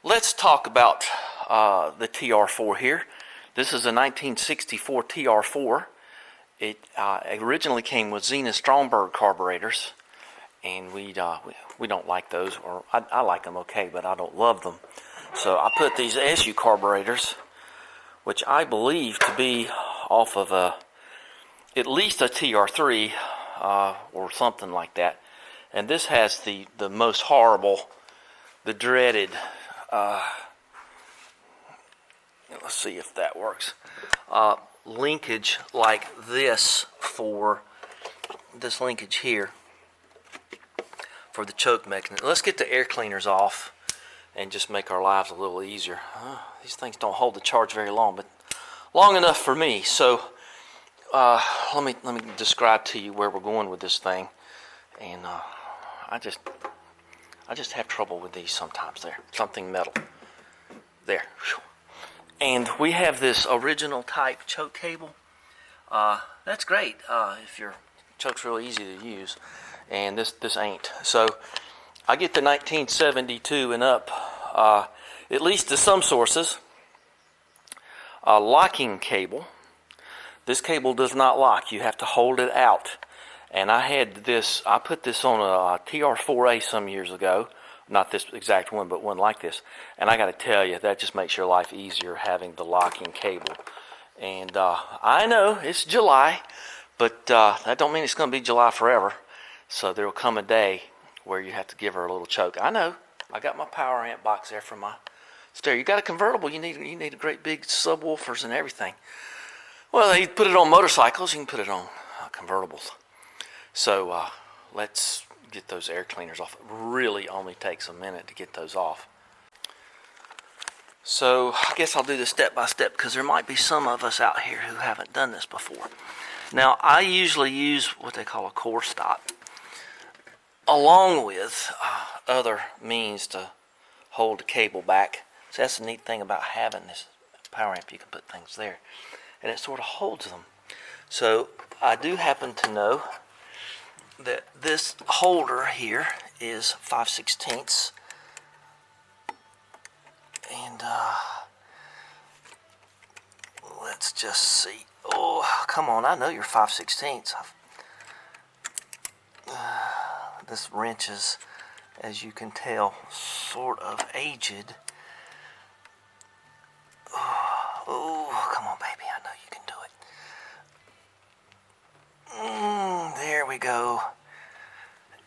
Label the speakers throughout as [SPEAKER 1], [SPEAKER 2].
[SPEAKER 1] Let's talk about the TR4 here. This is a 1964 TR4. It originally came with Zenith Stromberg carburetors, and we don't like those, or I like them okay, but I don't love them. So I put these SU carburetors, which I believe to be off of at least a TR3 or something like that. And this has the most horrible, the dreaded, let's see if that works, linkage like this for this linkage here for the choke mechanism. Let's get the air cleaners off and just make our lives a little easier. These things don't hold the charge very long, but long enough for me. So let me describe to you where we're going with this thing. And I just have trouble with these sometimes. There, something metal. There. And we have this original type choke cable. That's great if your choke's really easy to use. And this ain't. So I get the 1972 and up, at least to some sources, locking cable. This cable does not lock. You have to hold it out. And I put this on a TR4A some years ago. Not this exact one, but one like this. And I got to tell you, that just makes your life easier having the locking cable. And I know it's July, but that don't mean it's going to be July forever. So there will come a day where you have to give her a little choke. I know. I got my power amp box there for my stereo. You got a convertible, you need a great big subwoofers and everything. Well, you put it on motorcycles, you can put it on convertibles. So let's get those air cleaners off. It really only takes a minute to get those off. So I guess I'll do this step by step because there might be some of us out here who haven't done this before. Now I usually use what they call a core stop along with other means to hold the cable back. So that's the neat thing about having this power amp. You can put things there and it sort of holds them. So I do happen to know that this holder here is 5/16, and let's just see. Oh, come on! I know you're 5/16. This wrench is, as you can tell, sort of aged. Oh, come on, baby! I know you can do it. There we go.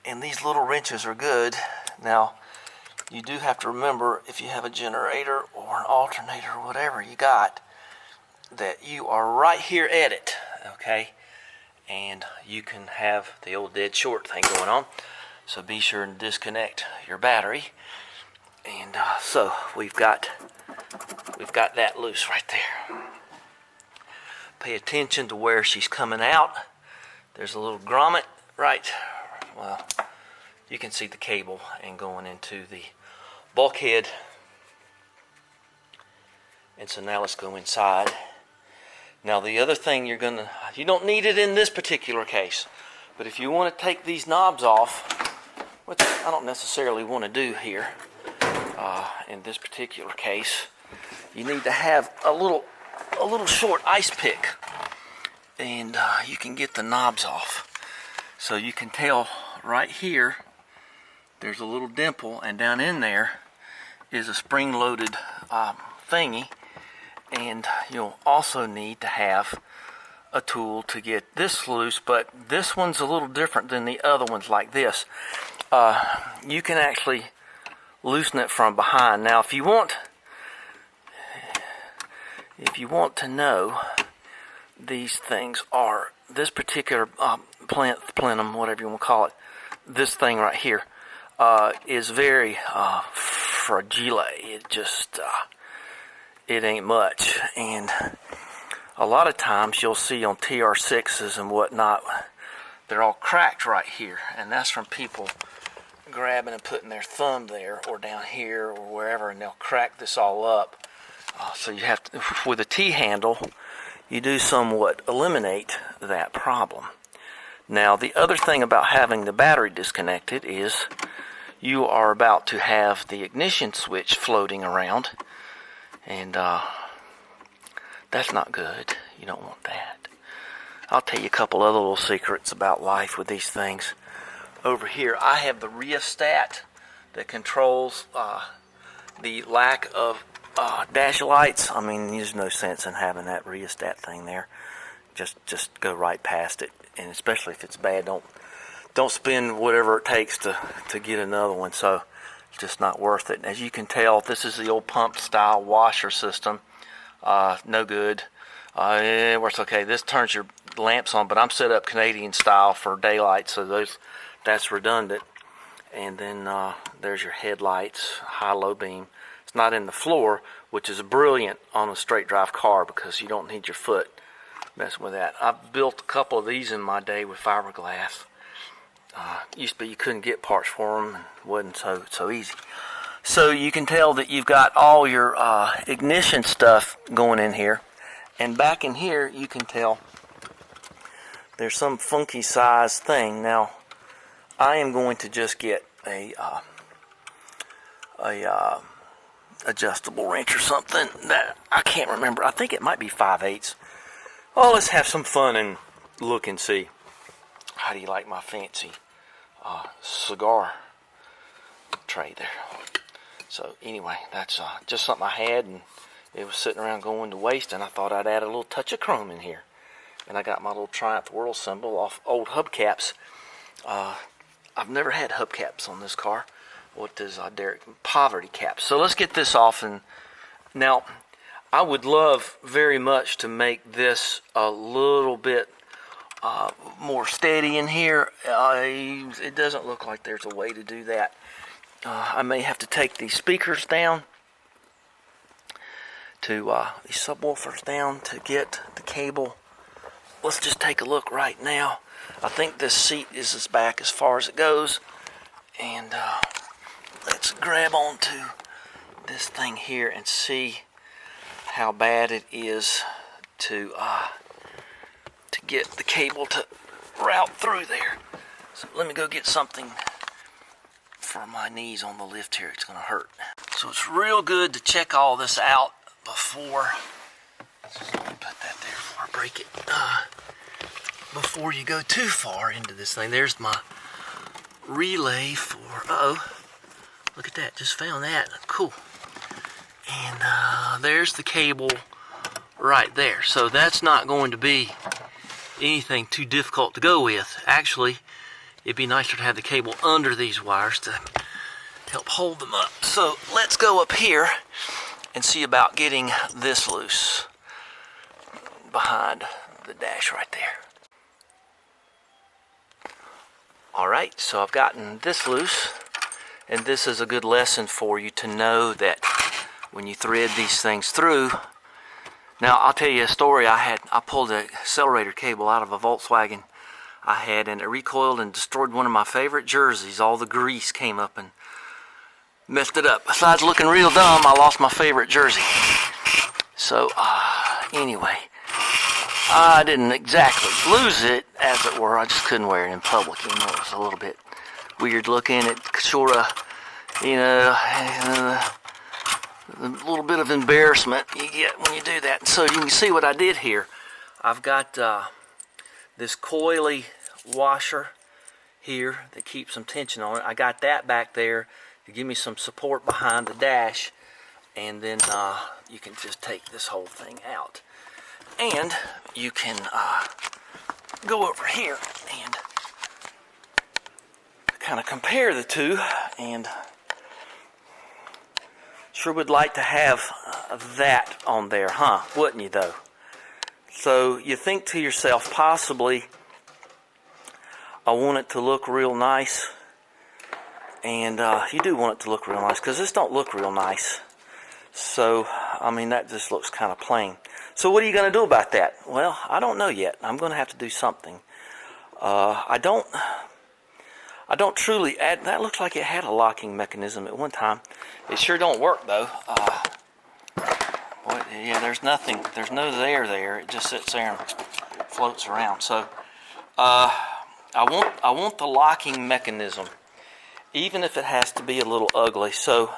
[SPEAKER 1] And these little wrenches are good. Now, you do have to remember, if you have a generator or an alternator or whatever you got, that you are right here at it, okay? And you can have the old dead short thing going on. So be sure and disconnect your battery. And so we've got that loose right there. Pay attention to where she's coming out. There's a little grommet, right? Well, you can see the cable and going into the bulkhead. And so now let's go inside. Now the other thing you don't need it in this particular case, but if you want to take these knobs off, which I don't necessarily want to do here, in this particular case, you need to have a little short ice pick. And you can get the knobs off. So you can tell right here there's a little dimple, and down in there is a spring-loaded thingy. And you'll also need to have a tool to get this loose, but this one's a little different than the other ones like this. You can actually loosen it from behind. Now if you want to know, these things are, this particular plenum, whatever you want to call it, this thing right here, is very fragile. It just, it ain't much. And a lot of times you'll see on TR6s and whatnot, they're all cracked right here. And that's from people grabbing and putting their thumb there or down here or wherever, and they'll crack this all up. So you have to, with a T-handle, you do somewhat eliminate that problem. Now the other thing about having the battery disconnected is you are about to have the ignition switch floating around, and that's not good. You don't want that. I'll tell you a couple other little secrets about life with these things. Over here, I have the rheostat that controls the lack of dash lights. I mean, there's no sense in having that rheostat thing there. Just go right past it, and especially if it's bad, don't spend whatever it takes to get another one. So it's just not worth it. As you can tell, this is the old pump style washer system. No good. It works okay. This turns your lamps on, but I'm set up Canadian style for daylight, so that's redundant. And then there's your headlights, high-low beam. It's not in the floor, which is brilliant on a straight drive car because you don't need your foot messing with that. I've built a couple of these in my day with fiberglass. Used to be you couldn't get parts for them, and wasn't so easy. So you can tell that you've got all your ignition stuff going in here. And back in here, you can tell there's some funky size thing. Now, I am going to just get a adjustable wrench or something that I can't remember. I think it might be 5/8. Oh, let's have some fun and look and see. How do you like my fancy cigar tray there? So anyway, that's just something I had, and it was sitting around going to waste, and I thought I'd add a little touch of chrome in here. And I got my little Triumph World symbol off old hubcaps. I've never had hubcaps on this car. What does Derek? Poverty caps. So let's get this off. And now, I would love very much to make this a little bit more steady in here. It doesn't look like there's a way to do that. I may have to take these speakers down, these subwoofers down to get the cable. Let's just take a look right now. I think this seat is as back as far as it goes, and let's grab onto this thing here and see how bad it is to get the cable to route through there. So let me go get something for my knees on the lift here. It's going to hurt. So it's real good to check all this out before. Let me put that there before I break it. Before you go too far into this thing. There's my relay for. Look at that. Just found that. Cool. And there's the cable right there. So that's not going to be anything too difficult to go with. Actually, it'd be nicer to have the cable under these wires to help hold them up. So let's go up here and see about getting this loose behind the dash right there. Alright, so I've gotten this loose, and this is a good lesson for you to know that when you thread these things through. Now I'll tell you a story. I pulled an accelerator cable out of a Volkswagen I had, and it recoiled and destroyed one of my favorite jerseys. All the grease came up and messed it up. Besides looking real dumb, I lost my favorite jersey. So anyway, I didn't exactly lose it, as it were. I just couldn't wear it in public. You know, it was a little bit weird looking. It sort of, a little bit of embarrassment you get when you do that. So you can see what I did here. I've got this coily washer here that keeps some tension on it. I got that back there to give me some support behind the dash, and then you can just take this whole thing out, and you can go over here and kind of compare the two. And sure would like to have that on there, huh? Wouldn't you though? So you think to yourself, possibly I want it to look real nice. And you do want it to look real nice, because this don't look real nice. So, I mean, that just looks kind of plain. So what are you going to do about that? Well, I don't know yet. I'm going to have to do something. I don't truly add. That looks like it had a locking mechanism at one time. It sure don't work though. Yeah, there's nothing. There's no there. It just sits there and floats around. So I want the locking mechanism. even if it has to be a little ugly. So,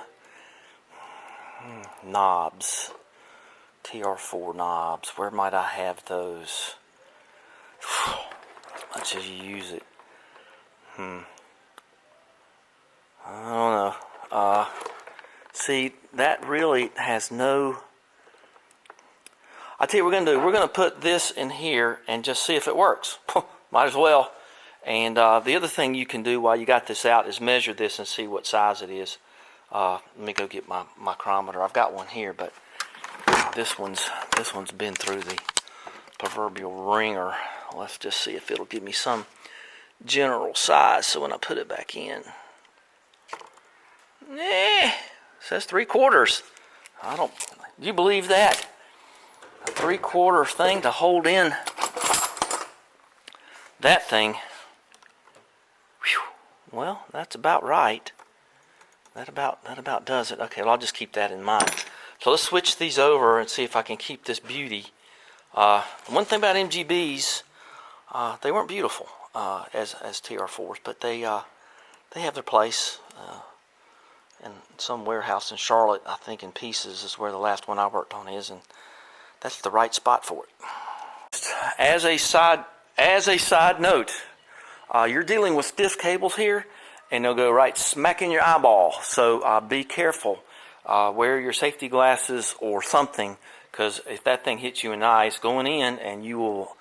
[SPEAKER 1] knobs, TR3 knobs, where might I have those? As much as you use it. I don't know. See, that really has no... I tell you what we're going to do. We're going to put this in here and just see if it works. Might as well. And the other thing you can do while you got this out is measure this and see what size it is. Let me go get my micrometer. I've got one here, but this one's been through the proverbial ringer. Let's just see if it'll give me some general size. So when I put it back in, it says 3/4. Do you believe that? A 3/4 thing to hold in that thing. Whew. Well, that's about right. That about does it. Okay, well, I'll just keep that in mind. So let's switch these over and see if I can keep this beauty. One thing about MGBs, they weren't beautiful as TR4s, but they have their place. In some warehouse in Charlotte, I think in Pieces is where the last one I worked on is, and that's the right spot for it. As a side note, you're dealing with stiff cables here, and they'll go right smack in your eyeball. So be careful. Wear your safety glasses or something, because if that thing hits you in the eye, it's going in, and you will.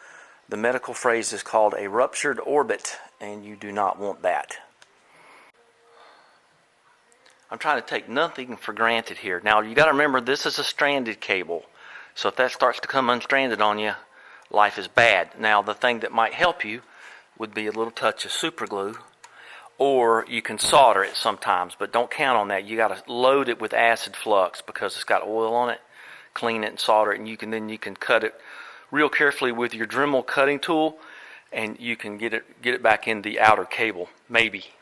[SPEAKER 1] The medical phrase is called a ruptured orbit, and you do not want that. I'm trying to take nothing for granted here. Now, you got to remember, this is a stranded cable. So if that starts to come unstranded on you, life is bad. Now, the thing that might help you would be a little touch of super glue, or you can solder it sometimes, but don't count on that. You got to load it with acid flux because it's got oil on it. Clean it and solder it, and you can cut it real carefully with your Dremel cutting tool, and you can get it back in the outer cable, maybe.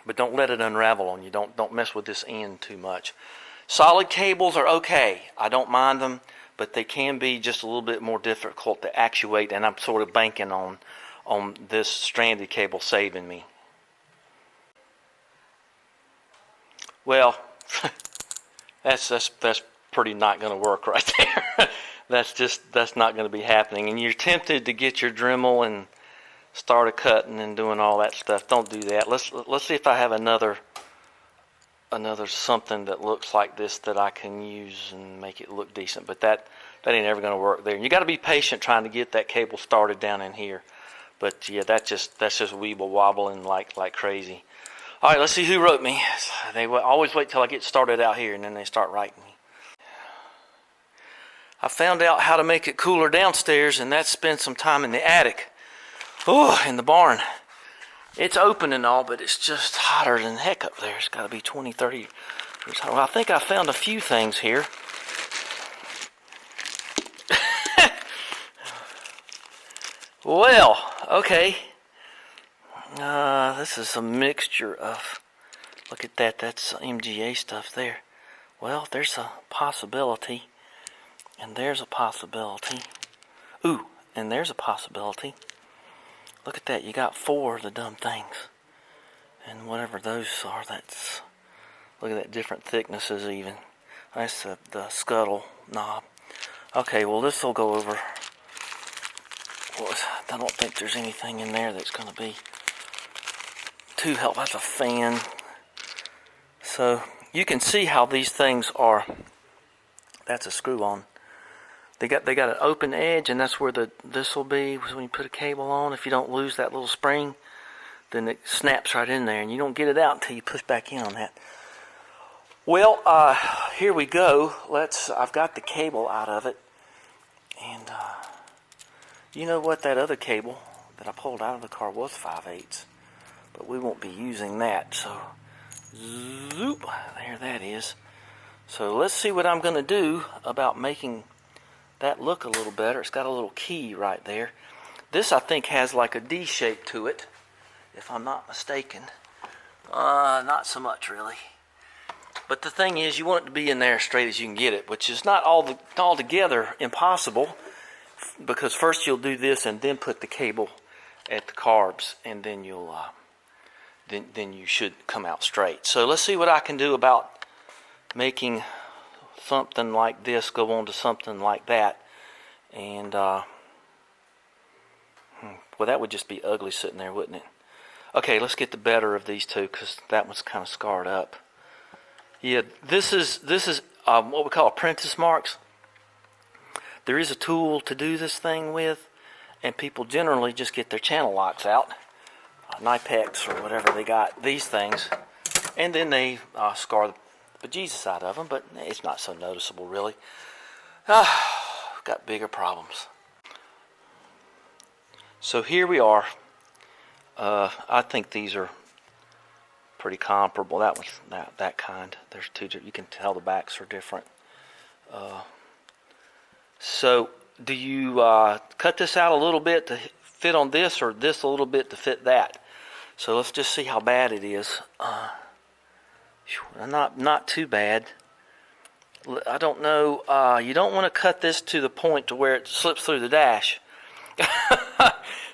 [SPEAKER 1] But don't let it unravel on you. Don't mess with this end too much. Solid cables are okay. I don't mind them, but they can be just a little bit more difficult to actuate, and I'm sort of banking on this stranded cable saving me. Well, that's pretty not going to work right there. that's not going to be happening. And you're tempted to get your Dremel and start cutting and doing all that stuff. Don't do that. Let's see if I have another something that looks like this that I can use and make it look decent. But that ain't ever going to work there. And you got to be patient trying to get that cable started down in here. But yeah, that's just weeble wobbling like crazy. All right, let's see who wrote me. They always wait till I get started out here and then they start writing me. I found out how to make it cooler downstairs, and that's spend some time in the attic. Oh, in the barn. It's open and all, but it's just hotter than heck up there. It's got to be 20, 30. Well, I think I found a few things here. Well, okay. This is a mixture of, look at that, that's MGA stuff there. Well, there's a possibility, and there's a possibility. Ooh, and there's a possibility. Look at that, you got 4 of the dumb things. And whatever those are, that's, look at that, different thicknesses even. That's the scuttle knob. Okay, well this will go over. Well, I don't think there's anything in there that's going to be too helpful. That's a fan. So you can see how these things are. That's a screw on. They got an open edge, and that's where this will be when you put a cable on. If you don't lose that little spring, then it snaps right in there, and you don't get it out until you push back in on that. Well, here we go. I've got the cable out of it, and you know what? That other cable that I pulled out of the car was 5/8, but we won't be using that. So, zoop, there that is. So let's see what I'm going to do about making that look a little better. It's got a little key right there. This I think has like a D shape to it, if I'm not mistaken. Not so much really. But the thing is, you want it to be in there as straight as you can get it, which is not altogether impossible, because first you'll do this and then put the cable at the carbs, and then you'll then you should come out straight. So let's see what I can do about making something like this go on to something like that. And well, that would just be ugly sitting there, wouldn't it? Okay, let's get the better of these two, because that one's kind of scarred up. Yeah, this is what we call apprentice marks. There is a tool to do this thing with, and people generally just get their channel locks out, Nipex or whatever they got, these things, and then they scar the bejesus out of them, but it's not so noticeable really. Got bigger problems. So here we are. I think these are pretty comparable. That one's that kind. There's two. You can tell the backs are different. So do you cut this out a little bit to fit on this, or this a little bit to fit that? So let's just see how bad it is. Not too bad. I don't know. You don't want to cut this to the point to where it slips through the dash.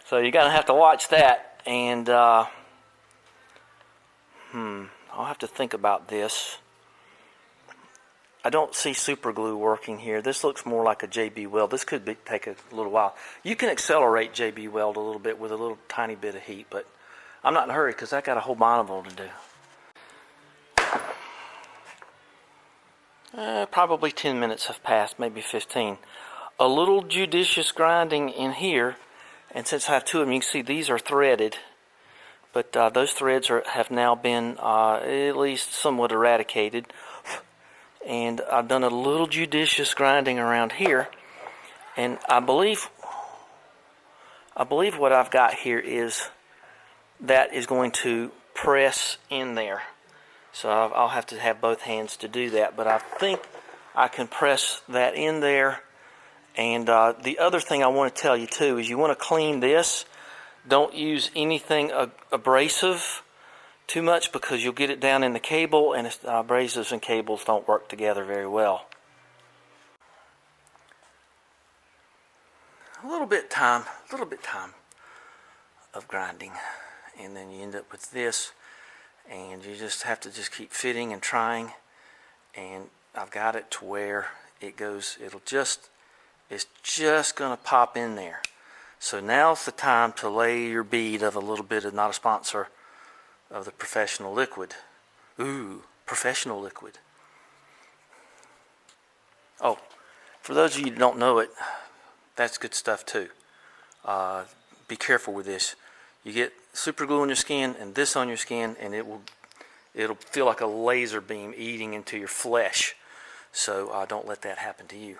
[SPEAKER 1] So you're gonna have to watch that. And I'll have to think about this. I don't see super glue working here. This looks more like a JB weld. This could take a little while. You can accelerate JB weld a little bit with a little tiny bit of heat, but I'm not in a hurry because I got a whole monitor to do. Probably 10 minutes have passed, maybe 15. A little judicious grinding in here, and since I have two of them, you can see these are threaded, but those threads have now been at least somewhat eradicated. And I've done a little judicious grinding around here, and I believe what I've got here is that is going to press in there. So I'll have to have both hands to do that, but I think I can press that in there. And the other thing I want to tell you too is you want to clean this. Don't use anything abrasive too much, because you'll get it down in the cable, and abrasives and cables don't work together very well. A little bit time of grinding, and then you end up with this, and you just have to just keep fitting and trying. And I've got it to where it goes. It's just going to pop in there. So now's the time to lay your bead of a little bit of, not a sponsor, of the Professional Liquid. Ooh, Professional Liquid. Oh, for those of you who don't know it, that's good stuff too. Be careful with this. You get super glue on your skin and this on your skin, and it'll feel like a laser beam eating into your flesh. So don't let that happen to you.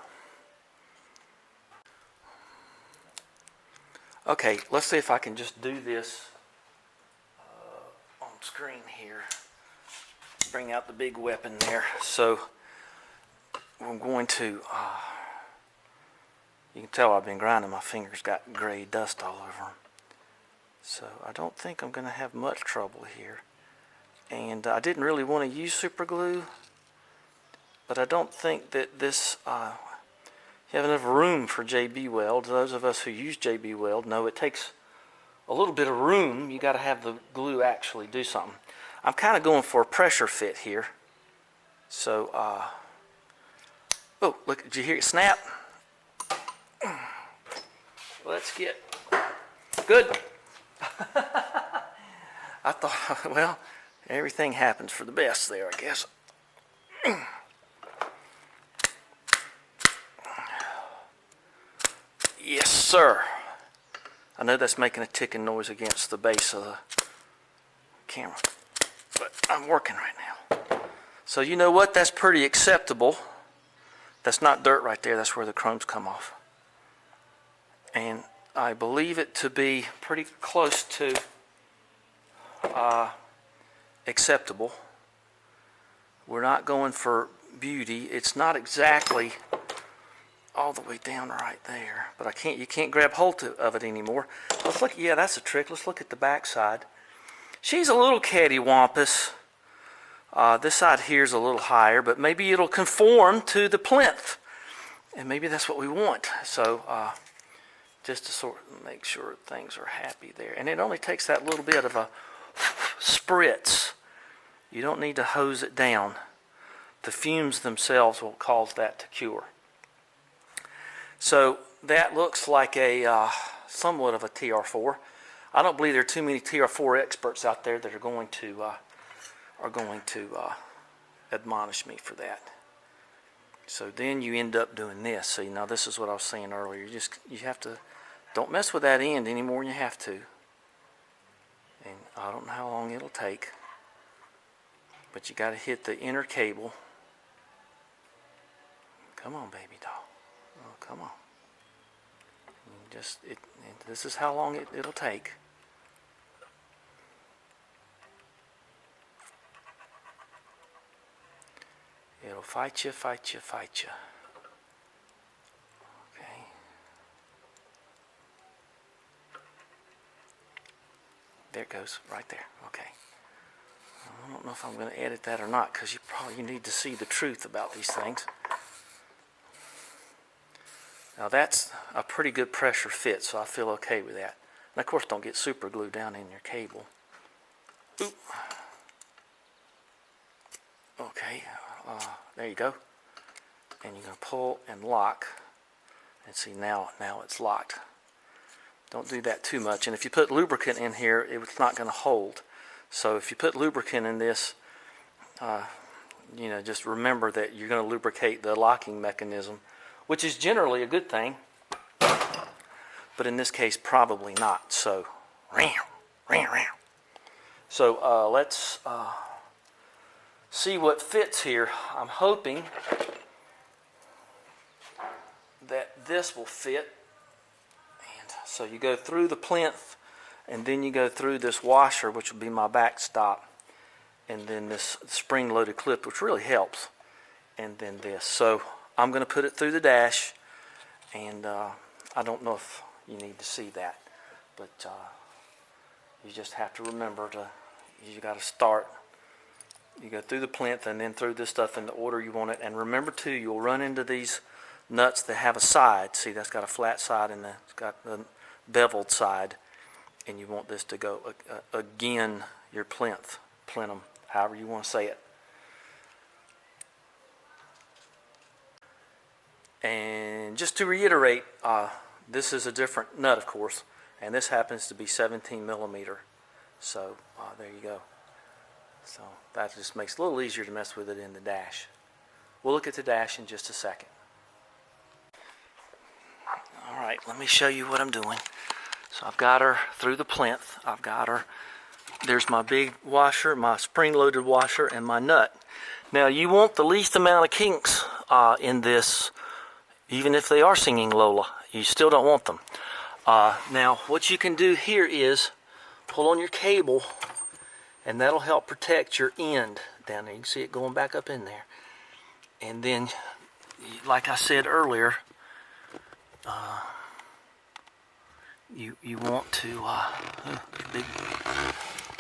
[SPEAKER 1] Okay, let's see if I can just do this on screen here. Bring out the big weapon there. So I'm going to, you can tell I've been grinding, my fingers got gray dust all over them. So I don't think I'm going to have much trouble here. And I didn't really want to use super glue, but I don't think that this, you have enough room for JB weld. Those of us who use JB weld know it takes a little bit of room. You got to have the glue actually do something. I'm kind of going for a pressure fit here. So, oh, look, did you hear it snap? Let's get, good. I thought, well, everything happens for the best there, I guess. Yes, sir. I know that's making a ticking noise against the base of the camera, but I'm working right now. So you know what? That's pretty acceptable. That's not dirt right there. That's where the chromes come off. And I believe it to be pretty close to acceptable. We're not going for beauty. It's not exactly all the way down right there, but you can't grab hold of it anymore. Let's look. Yeah, that's a trick. Let's look at the back side. She's a little cattywampus. This side here is a little higher, but maybe it'll conform to the plinth, and maybe that's what we want. So just to sort of make sure things are happy there, and it only takes that little bit of a spritz. You don't need to hose it down. The fumes themselves will cause that to cure. So that looks like a somewhat of a TR4. I don't believe there are too many TR4 experts out there that are going to admonish me for that. So then you end up doing this. See, now this is what I was saying earlier. You have to, don't mess with that end any more than you have to. And I don't know how long it'll take, but you got to hit the inner cable. Come on, baby doll. Oh, come on. This is how long it'll take. It'll fight you, fight you, fight you. Okay. There it goes, right there. Okay. I don't know if I'm going to edit that or not, because you need to see the truth about these things. Now that's a pretty good pressure fit, so I feel okay with that. And of course, don't get super glue down in your cable. Oop. Okay, there you go. And you're going to pull and lock. And see, now it's locked. Don't do that too much. And if you put lubricant in here, it's not going to hold. So if you put lubricant in this, just remember that you're going to lubricate the locking mechanism, which is generally a good thing, but in this case, probably not. So, let's see what fits here. I'm hoping that this will fit. And so you go through the plinth, and then you go through this washer, which will be my backstop, and then this spring-loaded clip, which really helps, and then this. So I'm going to put it through the dash, and I don't know if you need to see that, but you just have to remember you got to start. You go through the plinth and then through this stuff in the order you want it. And remember too, you'll run into these nuts that have a side. See, that's got a flat side and it's got the beveled side, and you want this to go again your plenum, however you want to say it. And just to reiterate, this is a different nut, of course, and this happens to be 17 millimeter. So there you go. So that just makes it a little easier to mess with it in the dash. We'll look at the dash in just a second. All right, let me show you what I'm doing. So I've got her through the plinth. I've got her. There's my big washer, my spring-loaded washer, and my nut. Now you want the least amount of kinks in this. Even if they are singing Lola, you still don't want them. Now, what you can do here is pull on your cable, and that'll help protect your end down there. You can see it going back up in there. And then, like I said earlier, you want to, big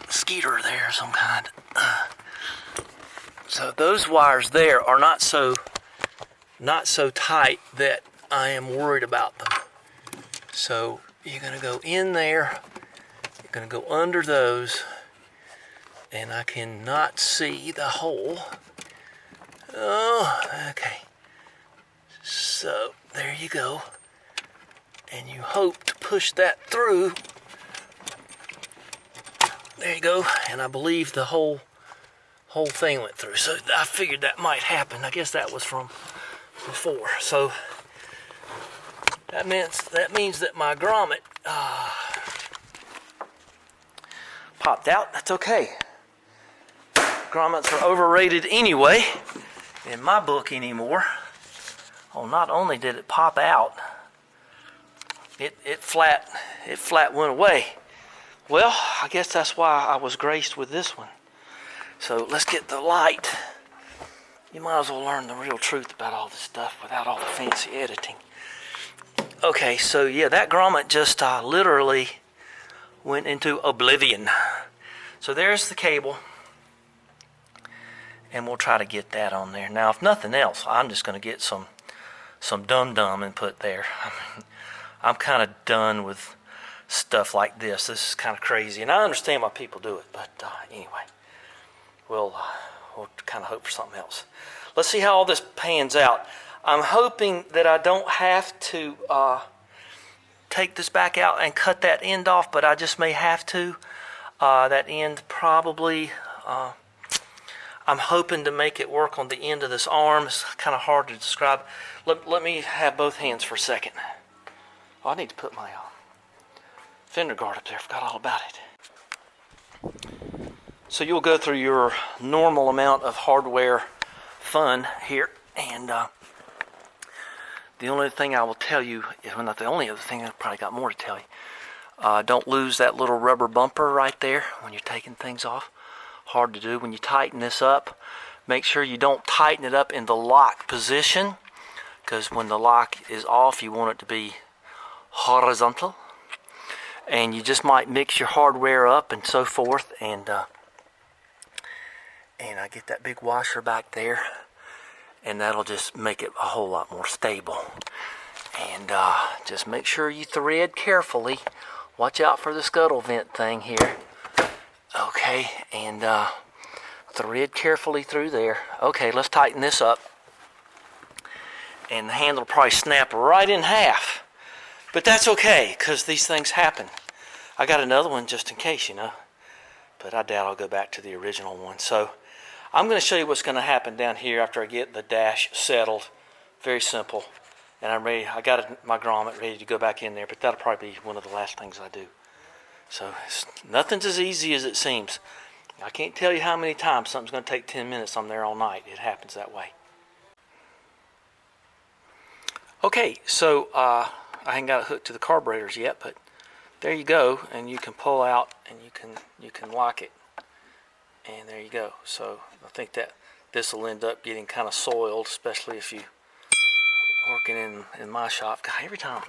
[SPEAKER 1] mosquito there of some kind. So those wires there are not so tight that I am worried about them. So you're going to go in there, you're going to go under those, and I cannot see the hole. Oh, okay. So there you go. And you hope to push that through. There you go. And I believe the whole thing went through. So I figured that might happen. I guess that was from before. So that means that my grommet popped out. That's okay. Grommets are overrated anyway, in my book anymore. Oh, not only did it pop out, it flat went away. Well, I guess that's why I was graced with this one. So let's get the light. You might as well learn the real truth about all this stuff without all the fancy editing. Okay, so yeah, that grommet just literally went into oblivion. So there's the cable, and we'll try to get that on there. Now, if nothing else, I'm just going to get some dum-dum and put there. I'm kind of done with stuff like this. This is kind of crazy, and I understand why people do it, but anyway, we'll kind of hope for something else. Let's see how all this pans out. I'm hoping that I don't have to take this back out and cut that end off, but I just may have to. That end probably, I'm hoping to make it work on the end of this arm. It's kind of hard to describe. Let me have both hands for a second. Oh, I need to put my fender guard up there. I forgot all about it. So you'll go through your normal amount of hardware fun here, and the only thing I will tell you, well, not the only other thing, I've probably got more to tell you. Don't lose that little rubber bumper right there when you're taking things off. Hard to do. When you tighten this up, make sure you don't tighten it up in the lock position, because when the lock is off, you want it to be horizontal, and you just might mix your hardware up and so forth, and I get that big washer back there, and that'll just make it a whole lot more stable. And just make sure you thread carefully. Watch out for the scuttle vent thing here. Okay, and thread carefully through there. Okay, let's tighten this up. And the handle will probably snap right in half. But that's okay, because these things happen. I got another one just in case, you know. But I doubt I'll go back to the original one. So I'm going to show you what's going to happen down here after I get the dash settled. Very simple. And I'm ready. I got my grommet ready to go back in there, but that'll probably be one of the last things I do. So nothing's as easy as it seems. I can't tell you how many times something's going to take 10 minutes. I'm there all night. It happens that way. Okay, so I haven't got it hooked to the carburetors yet, but there you go, and you can pull out and you can lock it, and there you go. So I think that this will end up getting kind of soiled, especially if you working in my shop. God, every time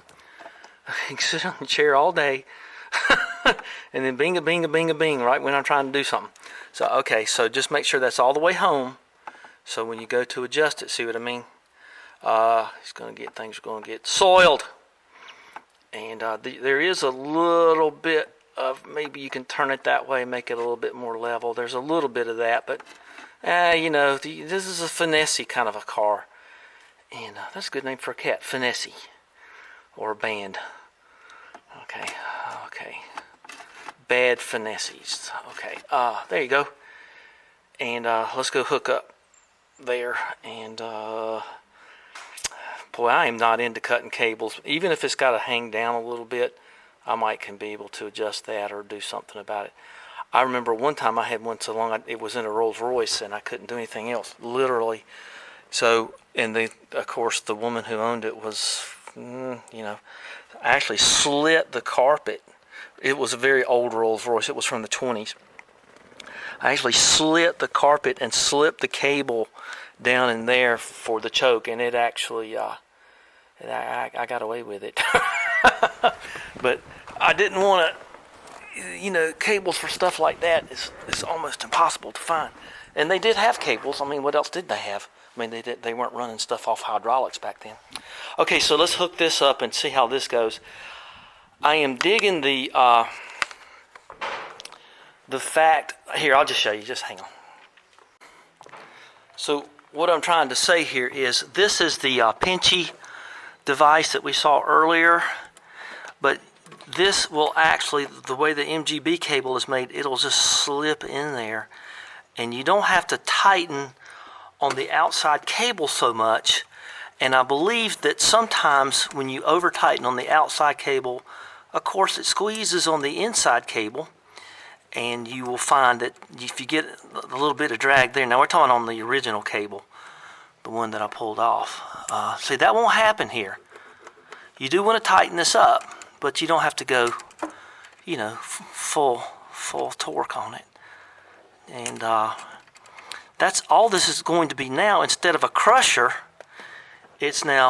[SPEAKER 1] I can sit on the chair all day and then bing a bing a bing a bing right when I'm trying to do something. So okay, so just make sure that's all the way home, so when you go to adjust it, see what I mean? Things are going to get soiled, and there is a little bit of, maybe you can turn it that way, make it a little bit more level. There's a little bit of that, but you know, this is a finessey kind of a car. And that's a good name for a cat, Finessey, or a band. Okay. Bad Finessies. Okay, there you go. And let's go hook up there. And boy, I am not into cutting cables. Even if it's got to hang down a little bit, I can be able to adjust that or do something about it. I remember one time I had one so long, it was in a Rolls Royce, and I couldn't do anything else, literally. So, and of course, the woman who owned it was, you know, I actually slit the carpet. It was a very old Rolls Royce. It was from the 20s. I actually slit the carpet and slipped the cable down in there for the choke, and it actually, I got away with it. But I didn't want to, you know, cables for stuff like that is almost impossible to find. And they did have cables. I mean, what else did they have? I mean, they weren't running stuff off hydraulics back then. Okay, so let's hook this up and see how this goes. I am digging the fact, here, I'll just show you, just hang on. So what I'm trying to say here is this is the pinchy device that we saw earlier, but this will actually, the way the MGB cable is made, it'll just slip in there, and you don't have to tighten on the outside cable so much. And I believe that sometimes when you over tighten on the outside cable, of course it squeezes on the inside cable, and you will find that if you get a little bit of drag there, now we're talking on the original cable, the one that I pulled off. See, that won't happen here. You do want to tighten this up, but you don't have to go, you know, full torque on it. And that's all this is going to be now. Instead of a crusher, it's now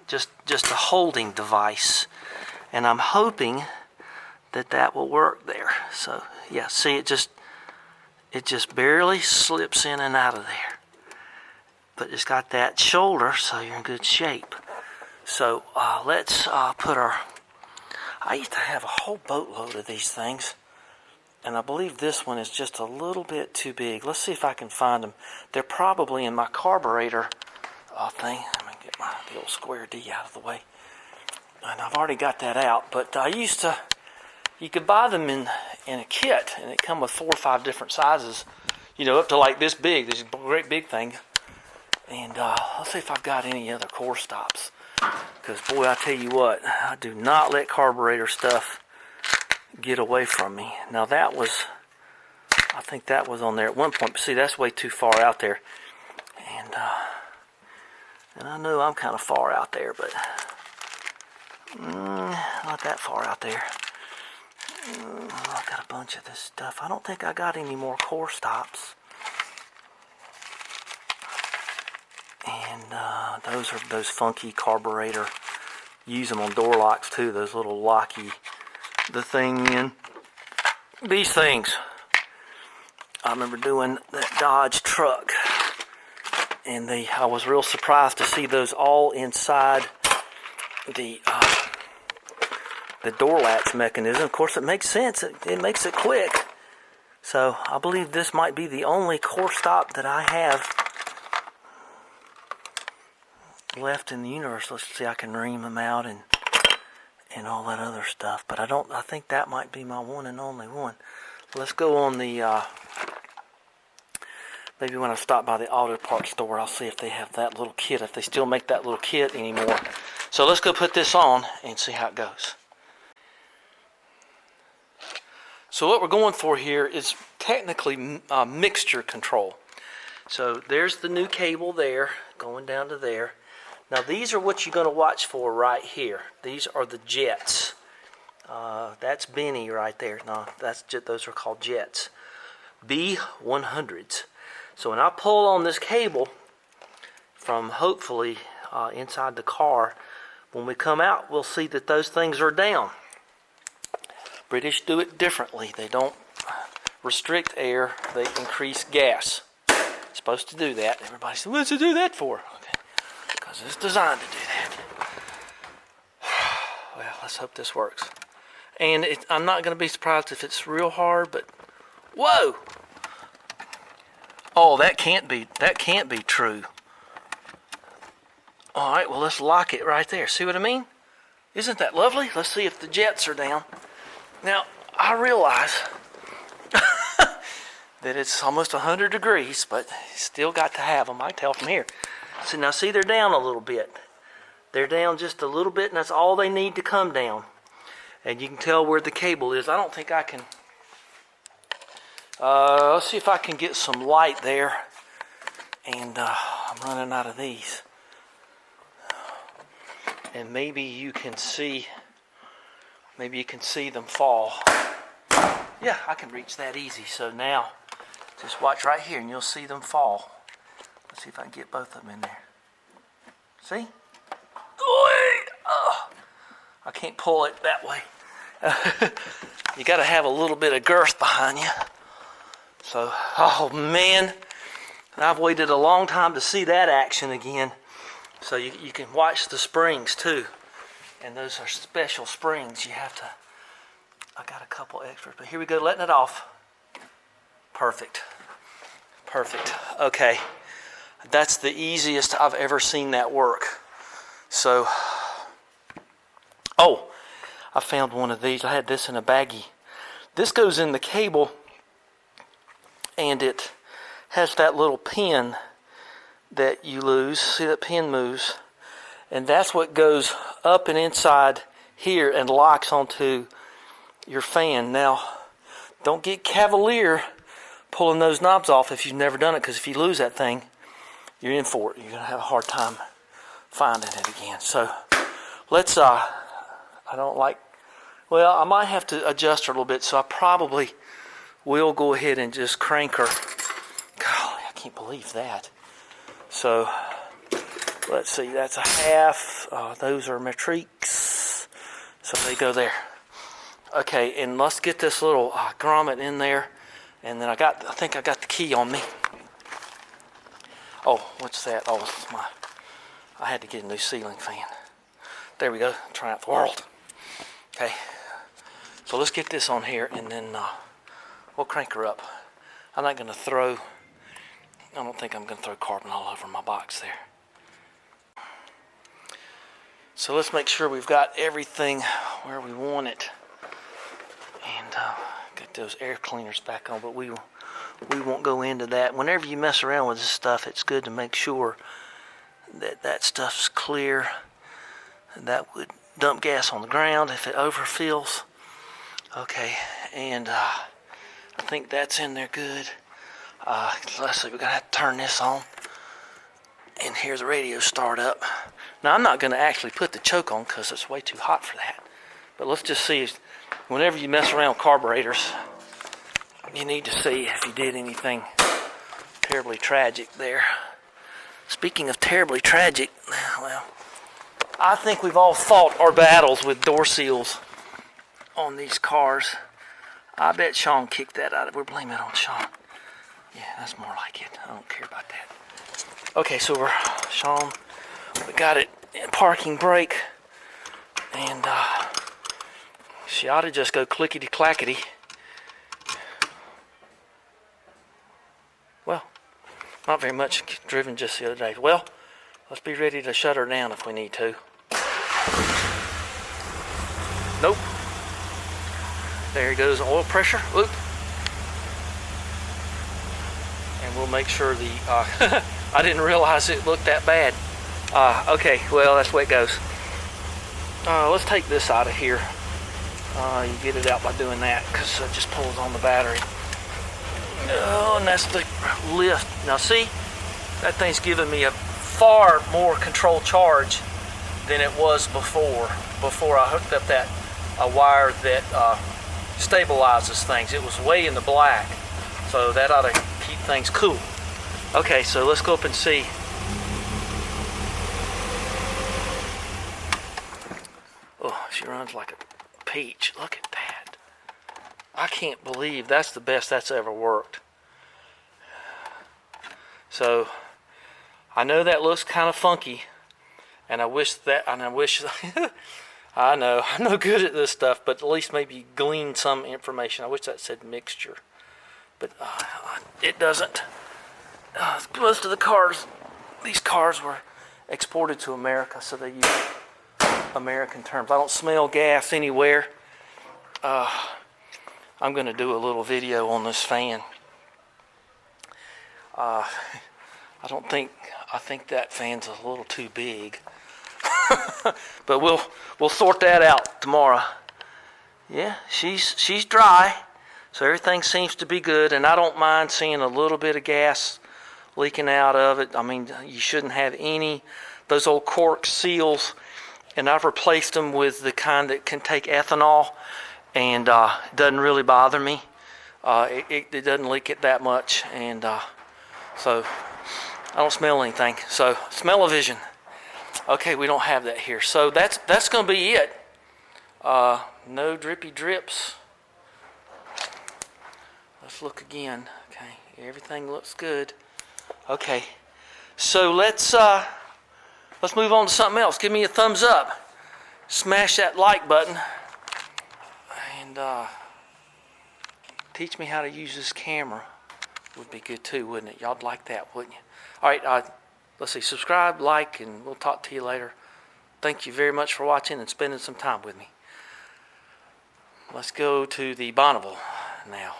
[SPEAKER 1] just a holding device, and I'm hoping that will work there. So yeah, see, it just barely slips in and out of there, but it's got that shoulder, so you're in good shape. So let's put our, I used to have a whole boatload of these things, and I believe this one is just a little bit too big. Let's see if I can find them. They're probably in my carburetor thing. I'm going to get the old square D out of the way. And I've already got that out, but I used to, you could buy them in a kit, and it come with 4 or 5 different sizes, you know, up to like this big, this great big thing. And let's see if I've got any other core stops. Because, boy, I tell you what, I do not let carburetor stuff get away from me. Now, that was, I think that was on there at one point. But see, that's way too far out there. And I know I'm kind of far out there, but not that far out there. I got a bunch of this stuff. I don't think I got any more core stops. And those are those funky carburetor. Use them on door locks too. Those little locky the thing in. These things. I remember doing that Dodge truck, and I was real surprised to see those all inside the door latch mechanism. Of course, it makes sense. It makes it quick. So I believe this might be the only core stop that I have left in the universe. Let's see, I can ream them out and all that other stuff. But I think that might be my one and only one. Let's go on the, maybe when I stop by the auto parts store, I'll see if they have that little kit, if they still make that little kit anymore. So let's go put this on and see how it goes. So what we're going for here is technically mixture control. So there's the new cable there, going down to there. Now these are what you're going to watch for right here. These are the jets. That's Benny right there. No, those are called jets. B100s. So when I pull on this cable from hopefully inside the car, when we come out, we'll see that those things are down. British do it differently. They don't restrict air, they increase gas. It's supposed to do that. Everybody says, what's it do that for? Okay. Because it's designed to do that. Well, let's hope this works. And I'm not going to be surprised if it's real hard, but whoa! Oh, that can't be true. All right, well, let's lock it right there. See what I mean? Isn't that lovely? Let's see if the jets are down. Now, I realize that it's almost 100 degrees, but still got to have them. I can tell from here. So now see, they're down a little bit. They're down just a little bit, and that's all they need to come down. And you can tell where the cable is. I don't think I can. Let's see if I can get some light there. And I'm running out of these. And maybe you can see them fall. Yeah, I can reach that easy. So now, just watch right here and you'll see them fall. Let's see if I can get both of them in there. See? I can't pull it that way. You got to have a little bit of girth behind you. So, oh man, I've waited a long time to see that action again. So you can watch the springs too. And those are special springs. You have to, I got a couple extras, but here we go, letting it off. Perfect. Perfect. Okay. That's the easiest I've ever seen that work. So, oh, I found one of these. I had this in a baggie. This goes in the cable, and it has that little pin that you lose. See, that pin moves. And that's what goes up and inside here and locks onto your fan. Now, don't get cavalier pulling those knobs off if you've never done it, because if you lose that thing, you're in for it. You're going to have a hard time finding it again. So, let's, I might have to adjust her a little bit, so I probably will go ahead and just crank her. Golly, I can't believe that. So, let's see, that's a half. Those are matriques. So they go there. Okay, and let's get this little grommet in there. And then I think I got the key on me. Oh, what's that? Oh, it's I had to get a new ceiling fan. There we go. Trying out the world. Okay. So let's get this on here, and then we'll crank her up. I'm not going to throw, I don't think I'm going to throw carbon all over my box there. So let's make sure we've got everything where we want it. And get those air cleaners back on, but we won't go into that. Whenever you mess around with this stuff, it's good to make sure that that stuff's clear. That would dump gas on the ground if it overfills. Okay, and I think that's in there good. Let's see, we're gonna have to turn this on. And here's the radio start up. Now I'm not gonna actually put the choke on because it's way too hot for that. But let's just see, whenever you mess around with carburetors, you need to see if you did anything terribly tragic there. Speaking of terribly tragic, well, I think we've all fought our battles with door seals on these cars. I bet Sean kicked that out. We're blaming it on Sean. Yeah, that's more like it. I don't care about that. Okay, so Sean, we got it in parking brake, and she ought to just go clickety-clackety. Well, not very much driven just the other day. Well, let's be ready to shut her down if we need to. Nope. There goes oil pressure. Whoop. And we'll make sure the, I didn't realize it looked that bad. Okay, well, that's the way it goes. Let's take this out of here. You get it out by doing that, because it just pulls on the battery. Oh, and that's the lift. Now see, that thing's giving me a far more controlled charge than it was before I hooked up that wire that stabilizes things. It was way in the black, so that ought to keep things cool. Okay, so let's go up and see. Oh, she runs like a peach. Look at that. I can't believe that's the best that's ever worked. So I know that looks kind of funky, and I wish I know I'm no good at this stuff, but at least maybe glean some information. I wish that said mixture, but it doesn't. Most of the cars, these cars were exported to America, so they use American terms. I don't smell gas anywhere. I'm going to do a little video on this fan. I think that fan's a little too big. But we'll sort that out tomorrow. Yeah, she's dry, so everything seems to be good, and I don't mind seeing a little bit of gas leaking out of it. I mean, you shouldn't have any those old cork seals, and I've replaced them with the kind that can take ethanol, and it doesn't really bother me. It doesn't leak it that much, and so I don't smell anything. So smell-o-vision. Okay, we don't have that here. So that's going to be it. No drippy drips. Let's look again. Okay, everything looks good. Okay, so let's move on to something else. Give me a thumbs up. Smash that like button. And teach me how to use this camera. Would be good too, wouldn't it? Y'all'd like that, wouldn't you? All right, let's see. Subscribe, like, and we'll talk to you later. Thank you very much for watching and spending some time with me. Let's go to the Bonneville now.